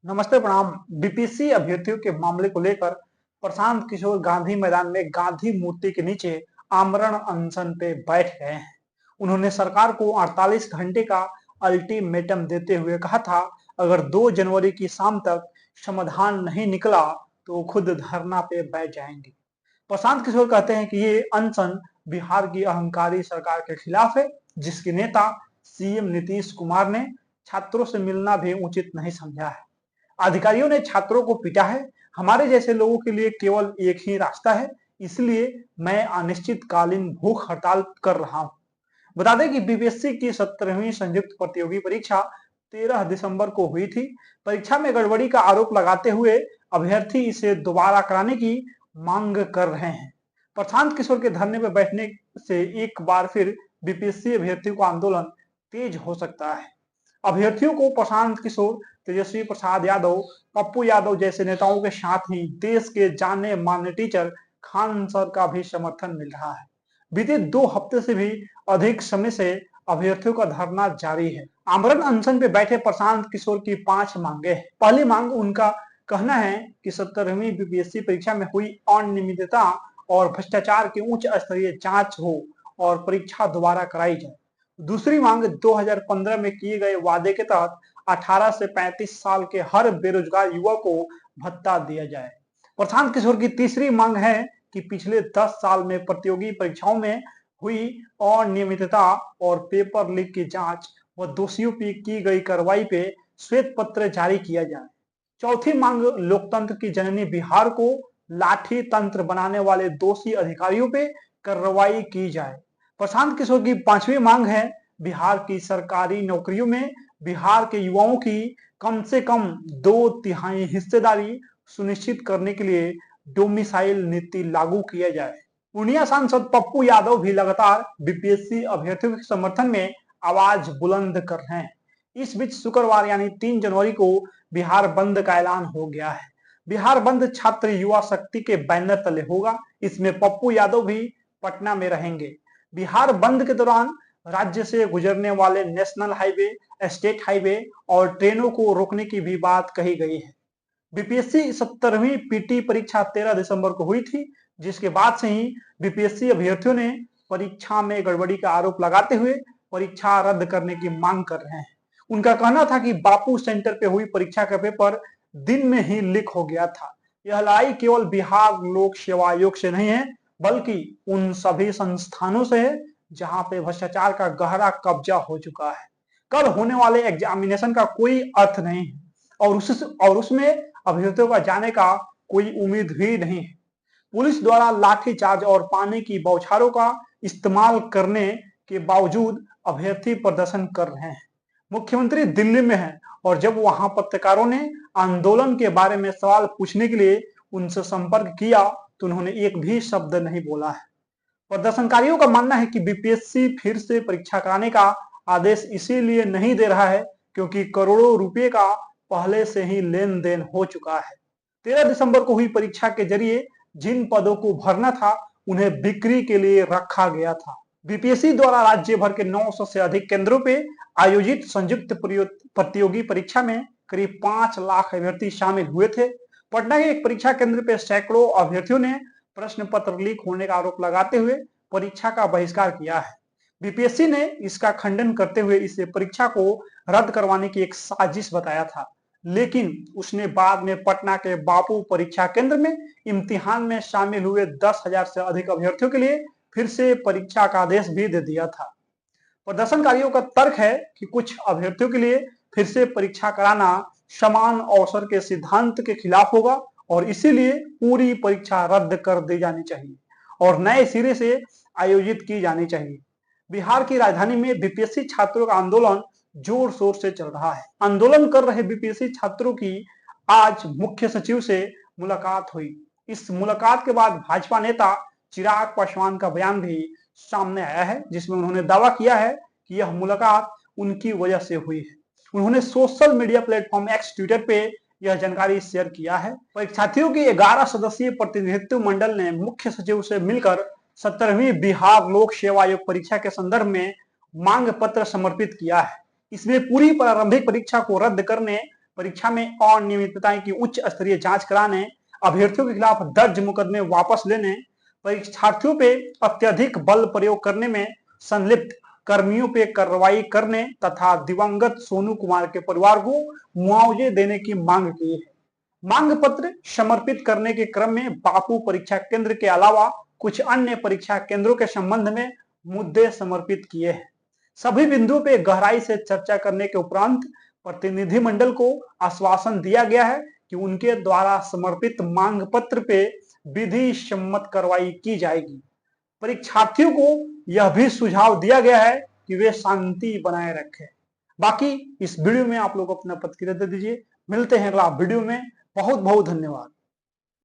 नमस्ते प्रणाम। बीपीएससी अभ्यर्थियों के मामले को लेकर प्रशांत किशोर गांधी मैदान में गांधी मूर्ति के नीचे आमरण अनशन पे बैठ गए हैं। उन्होंने सरकार को 48 घंटे का अल्टीमेटम देते हुए कहा था, अगर 2 जनवरी की शाम तक समाधान नहीं निकला तो खुद धरना पे बैठ जाएंगे। प्रशांत किशोर कहते हैं कि ये अनशन बिहार की अहंकारी सरकार के खिलाफ है, जिसके नेता सीएम नीतीश कुमार ने छात्रों से मिलना भी उचित नहीं समझा है। अधिकारियों ने छात्रों को पीटा है। हमारे जैसे लोगों के लिए केवल एक ही रास्ता है, इसलिए मैं अनिश्चितकालीन भूख हड़ताल कर रहा हूं। बता दें कि बीपीएससी की 17वीं संयुक्त प्रतियोगी परीक्षा 13 दिसंबर को हुई थी। परीक्षा में गड़बड़ी का आरोप लगाते हुए अभ्यर्थी इसे दोबारा कराने की मांग कर रहे हैं। प्रशांत किशोर के धरने पर बैठने से एक बार फिर बीपीएससी अभ्यर्थियों का आंदोलन तेज हो सकता है। अभ्यर्थियों को प्रशांत किशोर, तेजस्वी प्रसाद यादव, पप्पू यादव जैसे नेताओं के साथ ही देश के जाने माने टीचर खान सर का भी समर्थन मिल रहा है। बीते 2 हफ्ते से भी अधिक समय से अभ्यर्थियों का धरना जारी है। आमरण अनशन पे बैठे प्रशांत किशोर की 5 मांगे हैं। पहली मांग, उनका कहना है कि 17वीं बीपीएससी परीक्षा में हुई अनियमितता और भ्रष्टाचार की उच्च स्तरीय जांच हो और परीक्षा दोबारा कराई जाए। दूसरी मांग, 2015 में किए गए वादे के तहत 18 से 35 साल के हर बेरोजगार युवा को भत्ता दिया जाए। प्रशांत किशोर की तीसरी मांग है कि पिछले 10 साल में प्रतियोगी परीक्षाओं में हुई अनियमितता और पेपर लीक की जांच व दोषियों पर की गई कार्रवाई पे श्वेत पत्र जारी किया जाए। चौथी मांग, लोकतंत्र की जननी बिहार को लाठी तंत्र बनाने वाले दोषी अधिकारियों पे कार्रवाई की जाए। प्रशांत किशोर की 5वीं मांग है, बिहार की सरकारी नौकरियों में बिहार के युवाओं की कम से कम 2/3 हिस्सेदारी सुनिश्चित करने के लिए डोमिसाइल नीति लागू किया जाए। पूर्णिया सांसद पप्पू यादव भी लगातार बीपीएससी अभ्यर्थियों के समर्थन में आवाज बुलंद कर रहे हैं। इस बीच शुक्रवार यानी 3 जनवरी को बिहार बंद का ऐलान हो गया है। बिहार बंद छात्र युवा शक्ति के बैनर तले होगा। इसमें पप्पू यादव भी पटना में रहेंगे। बिहार बंद के दौरान राज्य से गुजरने वाले नेशनल हाईवे, स्टेट हाईवे और ट्रेनों को रोकने की भी बात कही गई है। बीपीएससी 17वीं पीटी परीक्षा 13 दिसंबर को हुई थी, जिसके बाद से ही बीपीएससी अभ्यर्थियों ने परीक्षा में गड़बड़ी का आरोप लगाते हुए परीक्षा रद्द करने की मांग कर रहे हैं। उनका कहना था कि बापू सेंटर पे हुई परीक्षा का पेपर दिन में ही लीक हो गया था। यह लड़ाई केवल बिहार लोक सेवा आयोग से नहीं है, बल्कि उन सभी संस्थानों से है जहां पे भ्रष्टाचार का गहरा कब्जा हो चुका है। कल होने वाले एग्जामिनेशन का कोई अर्थ नहीं है और उसमें अभ्यर्थियों का जाने का कोई उम्मीद भी नहीं है। पुलिस द्वारा लाठीचार्ज और पानी की बौछारों का इस्तेमाल करने के बावजूद अभ्यर्थी प्रदर्शन कर रहे हैं। मुख्यमंत्री दिल्ली में हैं और जब वहां पत्रकारों ने आंदोलन के बारे में सवाल पूछने के लिए उनसे संपर्क किया तो उन्होंने एक भी शब्द नहीं बोला है। प्रदर्शनकारियों का मानना है कि बीपीएससी फिर से परीक्षा कराने का आदेश इसीलिए नहीं दे रहा है क्योंकि करोड़ों रुपए का पहले से ही लेन देन हो चुका है। 13 दिसंबर को हुई परीक्षा के जरिए जिन पदों को भरना था उन्हें बिक्री के लिए रखा गया था। बीपीएससी द्वारा राज्य भर के 900 से अधिक केंद्रों पे आयोजित संयुक्त प्रतियोगी परीक्षा में करीब 5 लाख अभ्यर्थी शामिल हुए थे। पटना के एक परीक्षा केंद्र पे सैकड़ों अभ्यर्थियों ने प्रश्न पत्र लीक होने का आरोप लगाते हुए परीक्षा का बहिष्कार किया है। बीपीएससी ने इसका खंडन करते हुए इसे परीक्षा को रद्द करवाने की एक साजिश बताया था, लेकिन उसने बाद में पटना के बापू परीक्षा केंद्र में इम्तिहान में शामिल हुए 10,000 से अधिक अभ्यर्थियों के लिए फिर से परीक्षा का आदेश भी दे दिया था। प्रदर्शनकारियों का तर्क है कि कुछ अभ्यर्थियों के लिए फिर से परीक्षा कराना समान अवसर के सिद्धांत के खिलाफ होगा और इसीलिए पूरी परीक्षा रद्द कर दी जानी चाहिए और नए सिरे से आयोजित की जानी चाहिए। बिहार की राजधानी में बीपीएससी छात्रों का आंदोलन जोर शोर से चल रहा है। आंदोलन कर रहे बीपीएससी छात्रों की आज मुख्य सचिव से मुलाकात हुई। इस मुलाकात के बाद भाजपा नेता चिराग पासवान का बयान भी सामने आया है, जिसमें उन्होंने दावा किया है कि यह मुलाकात उनकी वजह से हुई है। उन्होंने social media platform x Twitter पे यह जानकारी शेयर किया है। परीक्षार्थियों के 11 सदस्यीय प्रतिनिधित्व मंडल ने मुख्य सचिव से मिलकर 17वीं बिहार लोक सेवा आयोग परीक्षा के संदर्भ में मांग पत्र समर्पित किया है। इसमें पूरी प्रारंभिक परीक्षा को रद्द करने, परीक्षा में अनियमितताएं की उच्च स्तरीय जांच कराने, अभ्यर्थियों के खिलाफ दर्ज मुकदमे वापस लेने, परीक्षार्थियों पे अत्यधिक बल प्रयोग करने में संलिप्त कर्मियों पे कार्रवाई करने तथा दिवंगत सोनू कुमार के परिवार को मुआवजे देने की मांग की है। मांग पत्र समर्पित करने के क्रम में बापू परीक्षा केंद्र के अलावा कुछ अन्य परीक्षा केंद्रों के संबंध में मुद्दे समर्पित किए हैं। सभी बिंदुओं पर गहराई से चर्चा करने के उपरांत प्रतिनिधिमंडल को आश्वासन दिया गया है कि उनके द्वारा समर्पित मांग पत्र पे विधि सम्मत कार्रवाई की जाएगी। परीक्षार्थियों को यह भी सुझाव दिया गया है कि वे शांति बनाए रखें। बाकी इस वीडियो में आप लोग अपना प्रतिक्रिया दे दीजिए। मिलते हैं अगला वीडियो में। बहुत बहुत धन्यवाद।